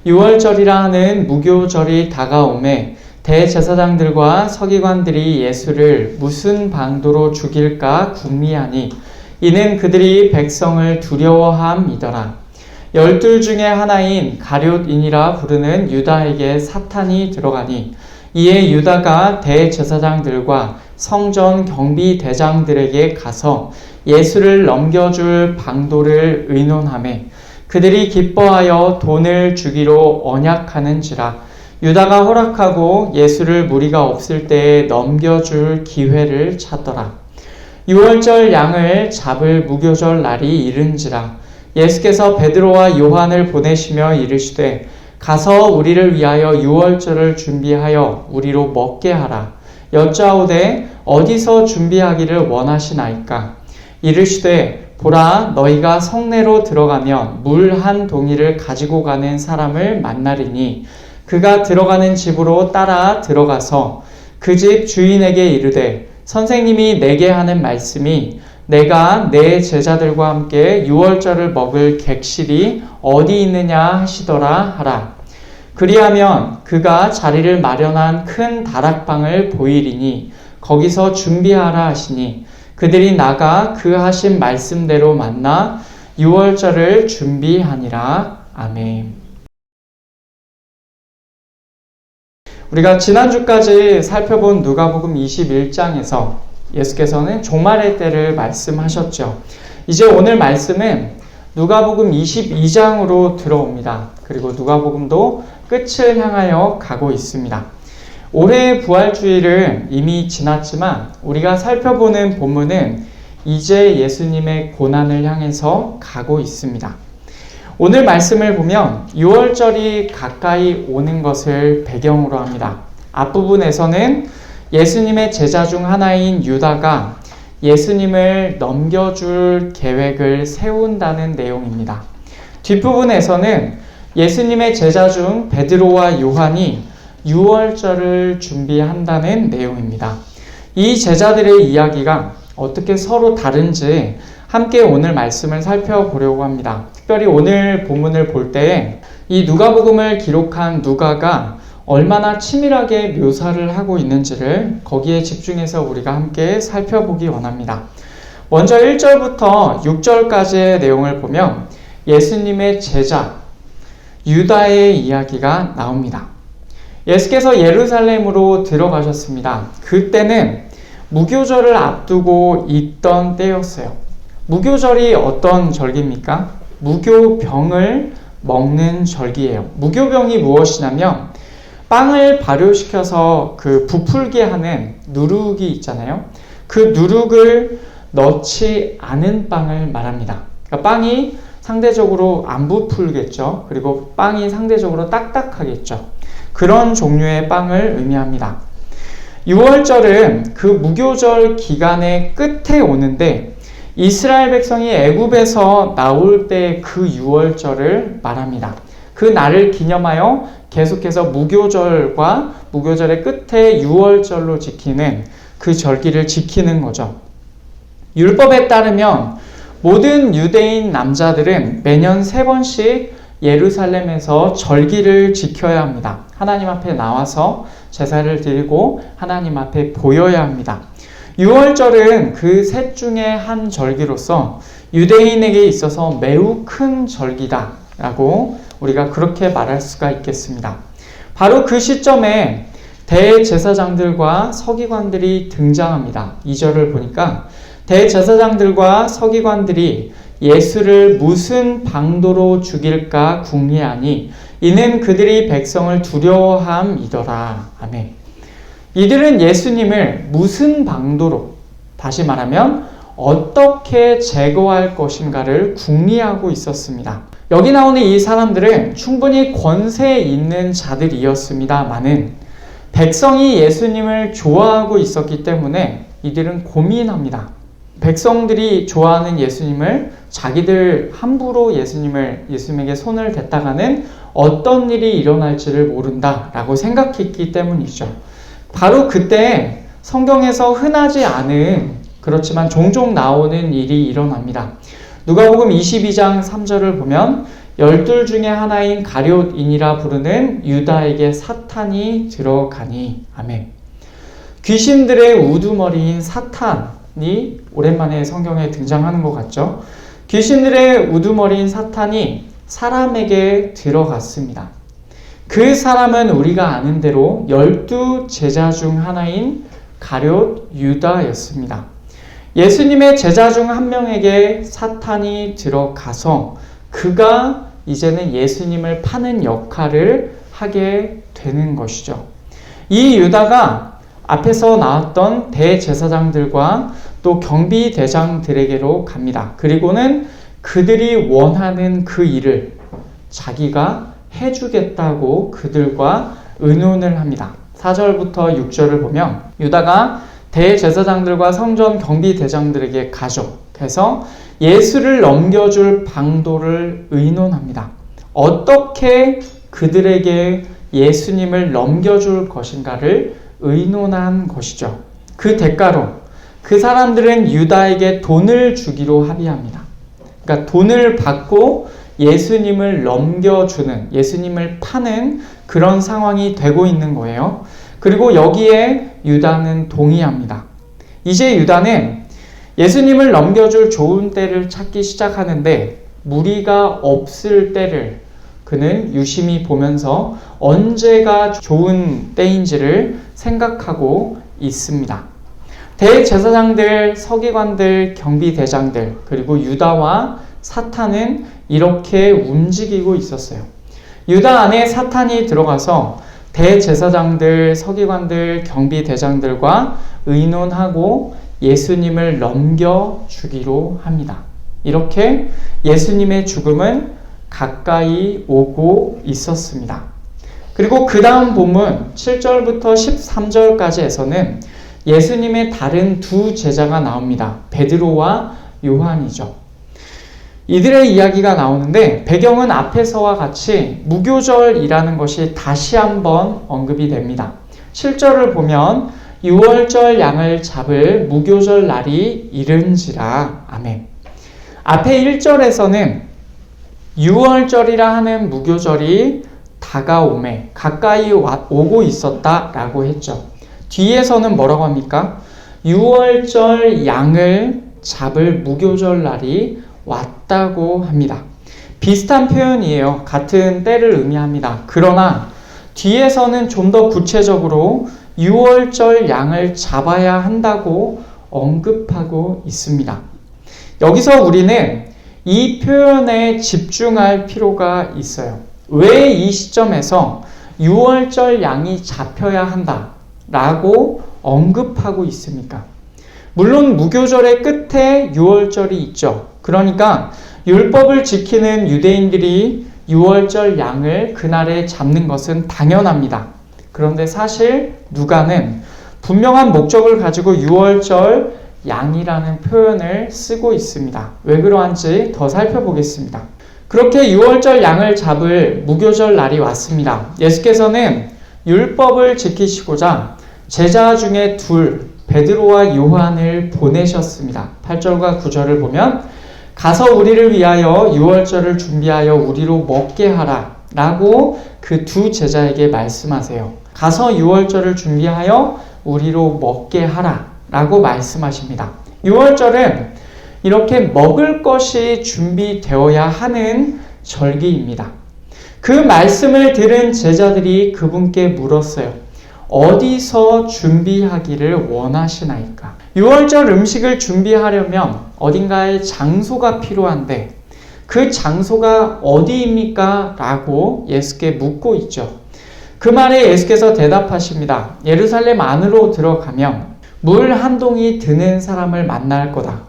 유월절이라 하는 무교절이 다가오매 대제사장들과 서기관들이 예수를 무슨 방도로 죽일까 궁리하니 이는 그들이 백성을 두려워함이더라. 12 중에 하나인 가룟인이라 부르는 유다에게 사탄이 들어가니 이에 유다가 대제사장들과 성전 경비대장들에게 가서 예수를 넘겨줄 방도를 의논하매 그들이 기뻐하여 돈을 주기로 언약하는지라. 유다가 허락하고 예수를 무리가 없을 때에 넘겨줄 기회를 찾더라. 유월절 양을 잡을 무교절 날이 이른지라. 예수께서 베드로와 요한을 보내시며 이르시되 가서 우리를 위하여 유월절을 준비하여 우리로 먹게 하라. 여짜오되 어디서 준비하기를 원하시나이까? 이르시되 보라, 너희가 성내로 들어가면 물 한 동이를 가지고 가는 사람을 만나리니 그가 들어가는 집으로 따라 들어가서 그 집 주인에게 이르되 선생님이 내게 하는 말씀이 내가 내 제자들과 함께 유월절을 먹을 객실이 어디 있느냐 하시더라 하라. 그리하면 그가 자리를 마련한 큰 다락방을 보이리니 거기서 준비하라 하시니 그들이 나가 그 하신 말씀대로 만나 유월절을 준비하니라. 아멘. 우리가 지난주까지 살펴본 누가복음 21장에서 예수께서는 종말의 때를 말씀하셨죠. 이제 오늘 말씀은 누가복음 22장으로 들어옵니다. 그리고 누가복음도 끝을 향하여 가고 있습니다. 올해의 부활주일은 이미 지났지만 우리가 살펴보는 본문은 이제 예수님의 고난을 향해서 가고 있습니다. 오늘 말씀을 보면 유월절이 가까이 오는 것을 배경으로 합니다. 앞부분에서는 예수님의 제자 중 하나인 유다가 예수님을 넘겨줄 계획을 세운다는 내용입니다. 뒷부분에서는 예수님의 제자 중 베드로와 요한이 유월절을 준비한다는 내용입니다. 이 제자들의 이야기가 어떻게 서로 다른지 함께 오늘 말씀을 살펴보려고 합니다. 특별히 오늘 본문을 볼 때 이 누가복음을 기록한 누가가 얼마나 치밀하게 묘사를 하고 있는지를 거기에 집중해서 우리가 함께 살펴보기 원합니다. 먼저 1절부터 6절까지의 내용을 보면 예수님의 제자 유다의 이야기가 나옵니다. 예수께서 예루살렘으로 들어가셨습니다. 그때는 무교절을 앞두고 있던 때였어요. 무교절이 어떤 절기입니까? 무교병을 먹는 절기예요. 무교병이 무엇이냐면 빵을 발효시켜서 그 부풀게 하는 누룩이 있잖아요. 그 누룩을 넣지 않은 빵을 말합니다. 그러니까 빵이 상대적으로 안 부풀겠죠. 그리고 빵이 상대적으로 딱딱하겠죠. 그런 종류의 빵을 의미합니다. 6월절은 그 무교절 기간의 끝에 오는데 이스라엘 백성이 애굽에서 나올 때 그 6월절을 말합니다. 그 날을 기념하여 계속해서 무교절과 무교절의 끝에 6월절로 지키는 그 절기를 지키는 거죠. 율법에 따르면 모든 유대인 남자들은 매년 3번씩 예루살렘에서 절기를 지켜야 합니다. 하나님 앞에 나와서 제사를 드리고 하나님 앞에 보여야 합니다. 6월절은 그 셋 중에 한 절기로서 유대인에게 있어서 매우 큰 절기다라고 우리가 그렇게 말할 수가 있겠습니다. 바로 그 시점에 대제사장들과 서기관들이 등장합니다. 2절을 보니까 대제사장들과 서기관들이 예수를 무슨 방도로 죽일까 궁리하니 이는 그들이 백성을 두려워함이더라. 아멘. 이들은 예수님을 무슨 방도로, 다시 말하면 어떻게 제거할 것인가를 궁리하고 있었습니다. 여기 나오는 이 사람들은 충분히 권세 있는 자들이었습니다마는 백성이 예수님을 좋아하고 있었기 때문에 이들은 고민합니다. 백성들이 좋아하는 예수님을 자기들 함부로 예수님에게 손을 댔다가는 어떤 일이 일어날지를 모른다라고 생각했기 때문이죠. 바로 그때 성경에서 흔하지 않은, 그렇지만 종종 나오는 일이 일어납니다. 누가복음 22장 3절을 보면 열둘 중에 하나인 가룟인이라 부르는 유다에게 사탄이 들어가니. 아멘. 귀신들의 우두머리인 사탄이 오랜만에 성경에 등장하는 것 같죠? 귀신들의 우두머리인 사탄이 사람에게 들어갔습니다. 그 사람은 우리가 아는 대로 12 제자 중 하나인 가룟 유다였습니다. 예수님의 제자 중 한 명에게 사탄이 들어가서 그가 이제는 예수님을 파는 역할을 하게 되는 것이죠. 이 유다가 앞에서 나왔던 대제사장들과 또 경비대장들에게로 갑니다. 그리고는 그들이 원하는 그 일을 자기가 해주겠다고 그들과 의논을 합니다. 4절부터 6절을 보면 유다가 대제사장들과 성전 경비대장들에게 가죠. 그래서 예수를 넘겨줄 방도를 의논합니다. 어떻게 그들에게 예수님을 넘겨줄 것인가를 의논한 것이죠. 그 대가로 그 사람들은 유다에게 돈을 주기로 합의합니다. 그러니까 돈을 받고 예수님을 넘겨주는, 예수님을 파는 그런 상황이 되고 있는 거예요. 그리고 여기에 유다는 동의합니다. 이제 유다는 예수님을 넘겨줄 좋은 때를 찾기 시작하는데 무리가 없을 때를 그는 유심히 보면서 언제가 좋은 때인지를 생각하고 있습니다. 대제사장들, 서기관들, 경비대장들, 그리고 유다와 사탄은 이렇게 움직이고 있었어요. 유다 안에 사탄이 들어가서 대제사장들, 서기관들, 경비대장들과 의논하고 예수님을 넘겨주기로 합니다. 이렇게 예수님의 죽음은 가까이 오고 있었습니다. 그리고 그 다음 본문 7절부터 13절까지에서는 예수님의 다른 두 제자가 나옵니다. 베드로와 요한이죠. 이들의 이야기가 나오는데 배경은 앞에서와 같이 무교절이라는 것이 다시 한번 언급이 됩니다. 7절을 보면 6월절 양을 잡을 무교절 날이 이른지라. 아멘. 앞에 1절에서는 6월절이라 하는 무교절이 다가오매 가까이 오고 있었다라고 했죠. 뒤에서는 뭐라고 합니까? 6월절 양을 잡을 무교절 날이 왔다고 합니다. 비슷한 표현이에요. 같은 때를 의미합니다. 그러나 뒤에서는 좀 더 구체적으로 6월절 양을 잡아야 한다고 언급하고 있습니다. 여기서 우리는 이 표현에 집중할 필요가 있어요. 왜 이 시점에서 6월절 양이 잡혀야 한다라고 언급하고 있습니까? 물론 무교절의 끝에 6월절이 있죠. 그러니까 율법을 지키는 유대인들이 6월절 양을 그날에 잡는 것은 당연합니다. 그런데 사실 누가는 분명한 목적을 가지고 6월절 양이라는 표현을 쓰고 있습니다. 왜 그러한지 더 살펴보겠습니다. 그렇게 6월절 양을 잡을 무교절 날이 왔습니다. 예수께서는 율법을 지키시고자 제자 중에 둘, 베드로와 요한을 보내셨습니다. 8절과 9절을 보면 가서 우리를 위하여 6월절을 준비하여 우리로 먹게 하라 라고 그 두 제자에게 말씀하세요. 가서 6월절을 준비하여 우리로 먹게 하라 라고 말씀하십니다. 6월절은 이렇게 먹을 것이 준비되어야 하는 절기입니다. 그 말씀을 들은 제자들이 그분께 물었어요. 어디서 준비하기를 원하시나이까? 6월절 음식을 준비하려면 어딘가에 장소가 필요한데 그 장소가 어디입니까? 라고 예수께 묻고 있죠. 그 말에 예수께서 대답하십니다. 예루살렘 안으로 들어가면 물 한 동이 드는 사람을 만날 거다.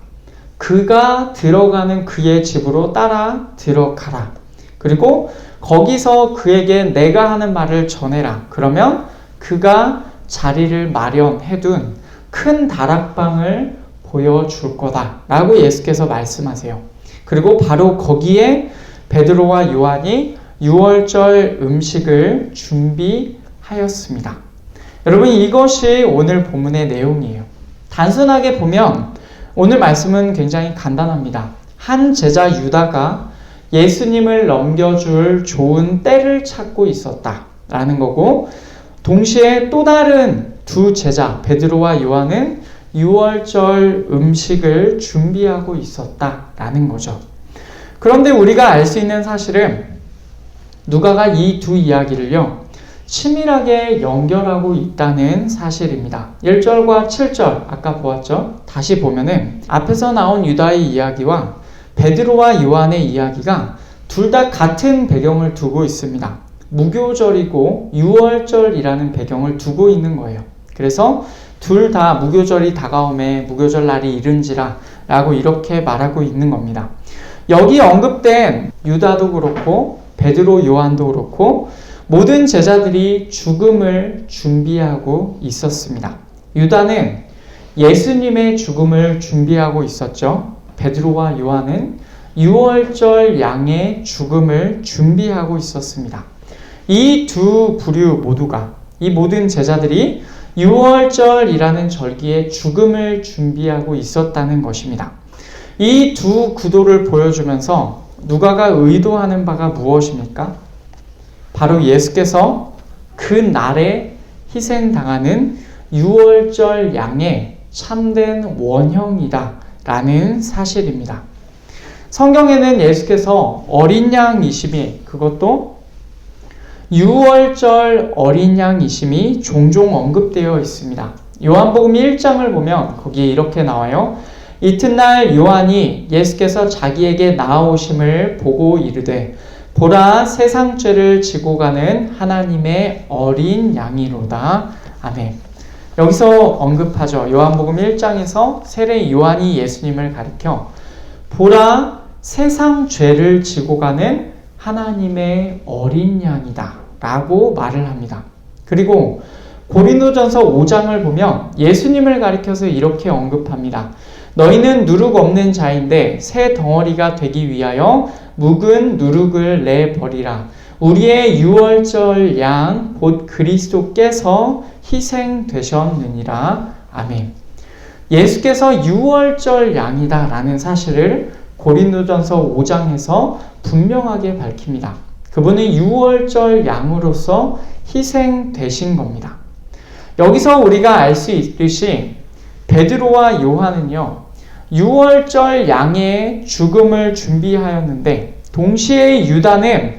그가 들어가는 그의 집으로 따라 들어가라. 그리고 거기서 그에게 내가 하는 말을 전해라. 그러면 그가 자리를 마련해둔 큰 다락방을 보여줄 거다 라고 예수께서 말씀하세요. 그리고 바로 거기에 베드로와 요한이 6월절 음식을 준비하였습니다. 여러분, 이것이 오늘 본문의 내용이에요. 단순하게 보면 오늘 말씀은 굉장히 간단합니다. 한 제자 유다가 예수님을 넘겨줄 좋은 때를 찾고 있었다라는 거고, 동시에 또 다른 두 제자 베드로와 요한은 유월절 음식을 준비하고 있었다라는 거죠. 그런데 우리가 알 수 있는 사실은 누가가 이 두 이야기를요, 치밀하게 연결하고 있다는 사실입니다. 1절과 7절 아까 보았죠? 다시 보면은 앞에서 나온 유다의 이야기와 베드로와 요한의 이야기가 둘 다 같은 배경을 두고 있습니다. 무교절이고 유월절이라는 배경을 두고 있는 거예요. 그래서 둘 다 무교절이 다가오매 무교절 날이 이른지라 라고 이렇게 말하고 있는 겁니다. 여기 언급된 유다도 그렇고 베드로, 요한도 그렇고 모든 제자들이 죽음을 준비하고 있었습니다. 유다는 예수님의 죽음을 준비하고 있었죠. 베드로와 요한은 유월절 양의 죽음을 준비하고 있었습니다. 이 두 부류 모두가, 이 모든 제자들이 유월절이라는 절기에 죽음을 준비하고 있었다는 것입니다. 이 두 구도를 보여주면서 누가가 의도하는 바가 무엇입니까? 바로 예수께서 그 날에 희생당하는 유월절 양의 참된 원형이다 라는 사실입니다. 성경에는 예수께서 어린 양이심이, 그것도 유월절 어린 양이심이 종종 언급되어 있습니다. 요한복음 1장을 보면 거기에 이렇게 나와요. 이튿날 요한이 예수께서 자기에게 나아오심을 보고 이르되 보라, 세상 죄를 지고 가는 하나님의 어린 양이로다. 아멘. 여기서 언급하죠. 요한복음 1장에서 세례 요한이 예수님을 가리켜 보라, 세상 죄를 지고 가는 하나님의 어린 양이다 라고 말을 합니다. 그리고 고린도전서 5장을 보면 예수님을 가리켜서 이렇게 언급합니다. 너희는 누룩 없는 자인데 새 덩어리가 되기 위하여 묵은 누룩을 내버리라. 우리의 유월절 양 곧 그리스도께서 희생되셨느니라. 아멘. 예수께서 유월절 양이다 라는 사실을 고린도전서 5장에서 분명하게 밝힙니다. 그분은 유월절 양으로서 희생되신 겁니다. 여기서 우리가 알 수 있듯이 베드로와 요한은요, 유월절 양의 죽음을 준비하였는데 동시에 유다는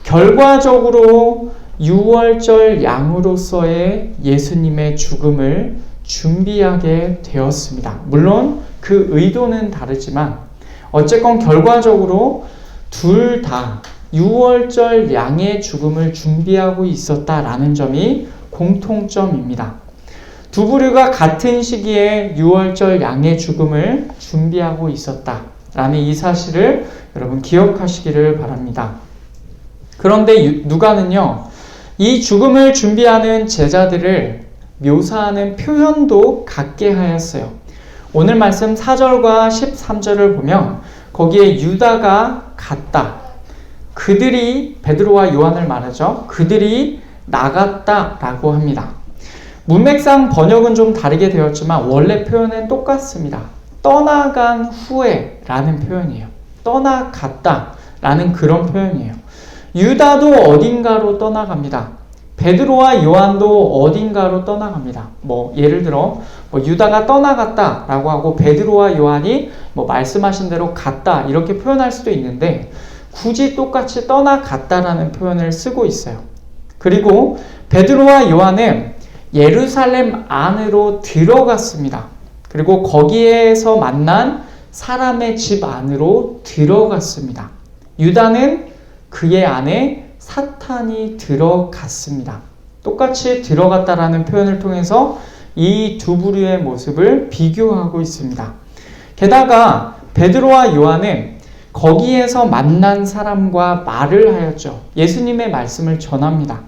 결과적으로 유월절 양으로서의 예수님의 죽음을 준비하게 되었습니다. 물론 그 의도는 다르지만 어쨌건 결과적으로 둘 다 유월절 양의 죽음을 준비하고 있었다라는 점이 공통점입니다. 두 부류가 같은 시기에 유월절 양의 죽음을 준비하고 있었다라는 이 사실을 여러분 기억하시기를 바랍니다. 그런데 누가는요, 이 죽음을 준비하는 제자들을 묘사하는 표현도 같게 하였어요. 오늘 말씀 4절과 13절을 보면 거기에 유다가 갔다. 그들이, 베드로와 요한을 말하죠. 그들이 나갔다라고 합니다. 문맥상 번역은 좀 다르게 되었지만 원래 표현은 똑같습니다. 떠나간 후에 라는 표현이에요. 떠나갔다 라는 그런 표현이에요. 유다도 어딘가로 떠나갑니다. 베드로와 요한도 어딘가로 떠나갑니다. 예를 들어 유다가 떠나갔다 라고 하고 베드로와 요한이 말씀하신 대로 갔다 이렇게 표현할 수도 있는데 굳이 똑같이 떠나갔다라는 표현을 쓰고 있어요. 그리고 베드로와 요한은 예루살렘 안으로 들어갔습니다. 그리고 거기에서 만난 사람의 집 안으로 들어갔습니다. 유다는 그의 안에 사탄이 들어갔습니다. 똑같이 들어갔다라는 표현을 통해서 이 두 부류의 모습을 비교하고 있습니다. 게다가 베드로와 요한은 거기에서 만난 사람과 말을 하였죠. 예수님의 말씀을 전합니다.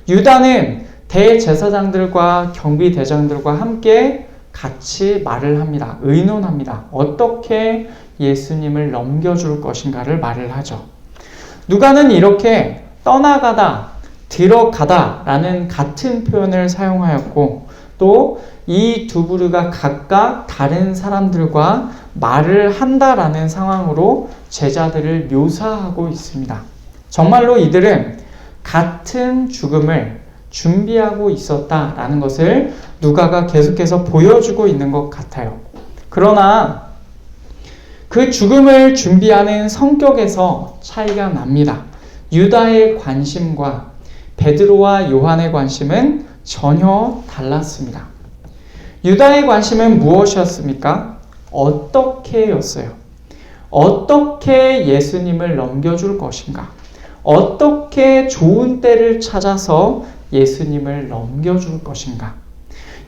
유다는 대제사장들과 경비대장들과 함께 같이 말을 합니다. 의논합니다. 어떻게 예수님을 넘겨줄 것인가를 말을 하죠. 누가는 이렇게 떠나가다, 들어가다 라는 같은 표현을 사용하였고 또 이 두 부류가 각각 다른 사람들과 말을 한다라는 상황으로 제자들을 묘사하고 있습니다. 정말로 이들은 같은 죽음을 준비하고 있었다라는 것을 누가가 계속해서 보여주고 있는 것 같아요. 그러나 그 죽음을 준비하는 성격에서 차이가 납니다. 유다의 관심과 베드로와 요한의 관심은 전혀 달랐습니다. 유다의 관심은 무엇이었습니까? 어떻게였어요? 어떻게 예수님을 넘겨줄 것인가? 어떻게 좋은 때를 찾아서 예수님을 넘겨줄 것인가?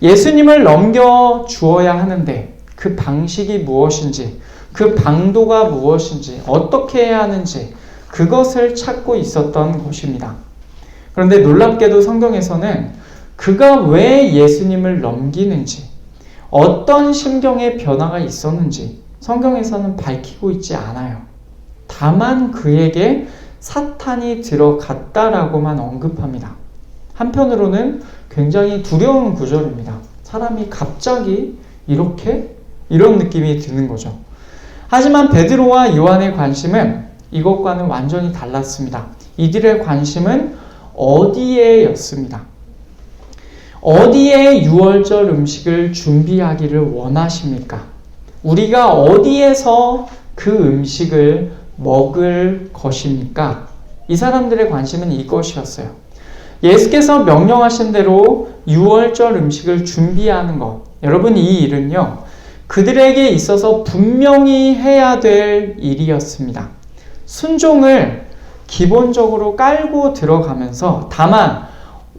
예수님을 넘겨주어야 하는데 그 방식이 무엇인지, 그 방도가 무엇인지, 어떻게 해야 하는지 그것을 찾고 있었던 것입니다. 그런데 놀랍게도 성경에서는 그가 왜 예수님을 넘기는지, 어떤 심경의 변화가 있었는지 성경에서는 밝히고 있지 않아요. 다만 그에게 사탄이 들어갔다라고만 언급합니다. 한편으로는 굉장히 두려운 구절입니다. 사람이 갑자기 이런 느낌이 드는 거죠. 하지만 베드로와 요한의 관심은 이것과는 완전히 달랐습니다. 이들의 관심은 어디에였습니다. 어디에 유월절 음식을 준비하기를 원하십니까? 우리가 어디에서 그 음식을 먹을 것입니까? 이 사람들의 관심은 이것이었어요. 예수께서 명령하신 대로 유월절 음식을 준비하는 것. 여러분, 이 일은요, 그들에게 있어서 분명히 해야 될 일이었습니다. 순종을 기본적으로 깔고 들어가면서 다만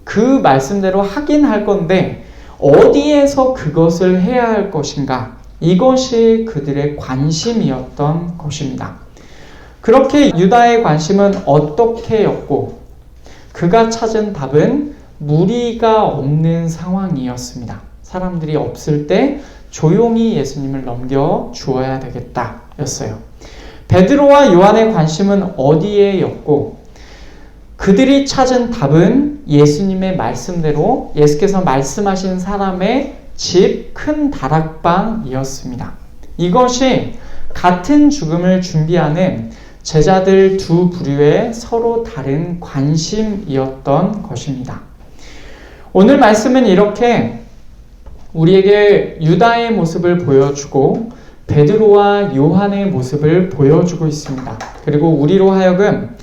그 말씀대로 하긴 할 건데 어디에서 그것을 해야 할 것인가? 이것이 그들의 관심이었던 것입니다. 그렇게 유다의 관심은 어떻게였고 그가 찾은 답은 무리가 없는 상황이었습니다. 사람들이 없을 때 조용히 예수님을 넘겨 주어야 되겠다 였어요. 베드로와 요한의 관심은 어디에였고 그들이 찾은 답은 예수님의 말씀대로 예수께서 말씀하신 사람의 집 큰 다락방이었습니다. 이것이 같은 죽음을 준비하는 제자들 두 부류의 서로 다른 관심이었던 것입니다. 오늘 말씀은 이렇게 우리에게 유다의 모습을 보여주고 베드로와 요한의 모습을 보여주고 있습니다. 그리고 우리로 하여금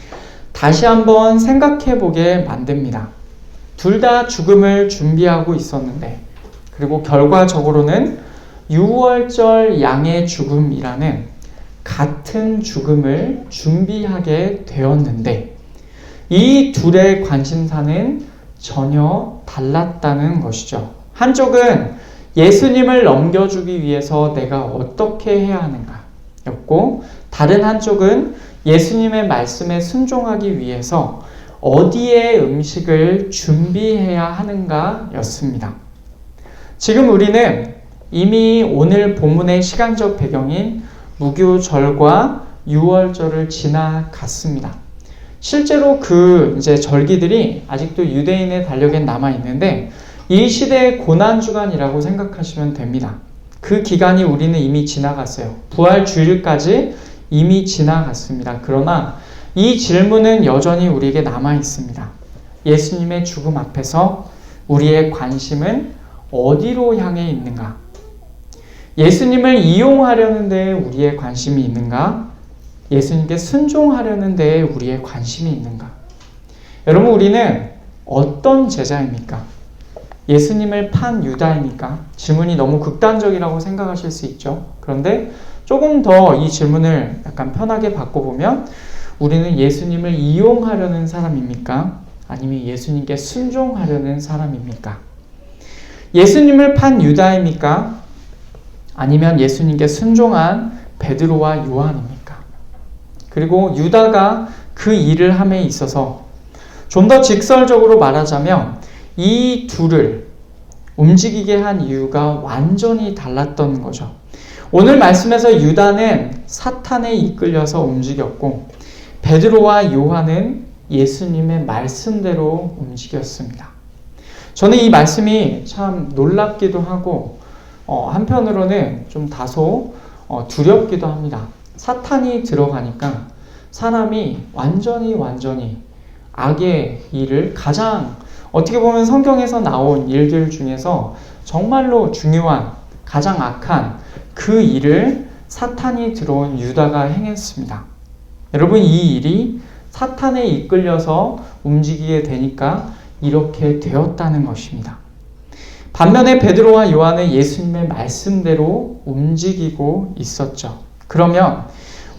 다시 한번 생각해보게 만듭니다. 둘 다 죽음을 준비하고 있었는데 그리고 결과적으로는 유월절 양의 죽음이라는 같은 죽음을 준비하게 되었는데 이 둘의 관심사는 전혀 달랐다는 것이죠. 한쪽은 예수님을 넘겨주기 위해서 내가 어떻게 해야 하는가 였고 다른 한쪽은 예수님의 말씀에 순종하기 위해서 어디에 음식을 준비해야 하는가 였습니다. 지금 우리는 이미 오늘 본문의 시간적 배경인 무교절과 유월절을 지나갔습니다. 실제로 그 절기들이 아직도 유대인의 달력에 남아 있는데 이 시대의 고난주간이라고 생각하시면 됩니다. 그 기간이 우리는 이미 지나갔어요. 부활 주일까지 이미 지나갔습니다. 그러나 이 질문은 여전히 우리에게 남아 있습니다. 예수님의 죽음 앞에서 우리의 관심은 어디로 향해 있는가? 예수님을 이용하려는 데에 우리의 관심이 있는가? 예수님께 순종하려는 데에 우리의 관심이 있는가? 여러분, 우리는 어떤 제자입니까? 예수님을 판 유다입니까? 질문이 너무 극단적이라고 생각하실 수 있죠. 그런데 조금 더 이 질문을 약간 편하게 바꿔보면 우리는 예수님을 이용하려는 사람입니까? 아니면 예수님께 순종하려는 사람입니까? 예수님을 판 유다입니까? 아니면 예수님께 순종한 베드로와 요한입니까? 그리고 유다가 그 일을 함에 있어서 좀 더 직설적으로 말하자면 이 둘을 움직이게 한 이유가 완전히 달랐던 거죠. 오늘 말씀에서 유다는 사탄에 이끌려서 움직였고 베드로와 요한은 예수님의 말씀대로 움직였습니다. 저는 이 말씀이 참 놀랍기도 하고 한편으로는 좀 다소 두렵기도 합니다. 사탄이 들어가니까 사람이 완전히 악의 일을 가장 어떻게 보면 성경에서 나온 일들 중에서 정말로 중요한 가장 악한 그 일을 사탄이 들어온 유다가 행했습니다. 여러분, 이 일이 사탄에 이끌려서 움직이게 되니까 이렇게 되었다는 것입니다. 반면에 베드로와 요한은 예수님의 말씀대로 움직이고 있었죠. 그러면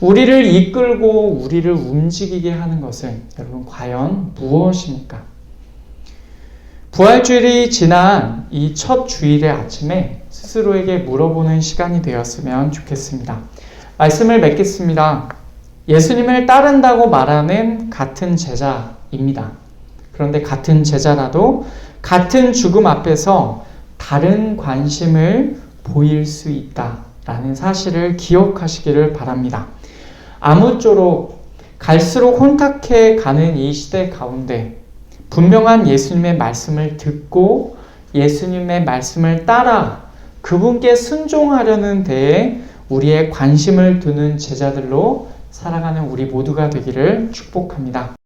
우리를 이끌고 우리를 움직이게 하는 것은 여러분 과연 무엇입니까? 부활주일이 지난 이 첫 주일의 아침에 스스로에게 물어보는 시간이 되었으면 좋겠습니다. 말씀을 맺겠습니다. 예수님을 따른다고 말하는 같은 제자입니다. 그런데 같은 제자라도 같은 죽음 앞에서 다른 관심을 보일 수 있다라는 사실을 기억하시기를 바랍니다. 아무쪼록 갈수록 혼탁해 가는 이 시대 가운데 분명한 예수님의 말씀을 듣고 예수님의 말씀을 따라 그분께 순종하려는 데에 우리의 관심을 두는 제자들로 살아가는 우리 모두가 되기를 축복합니다.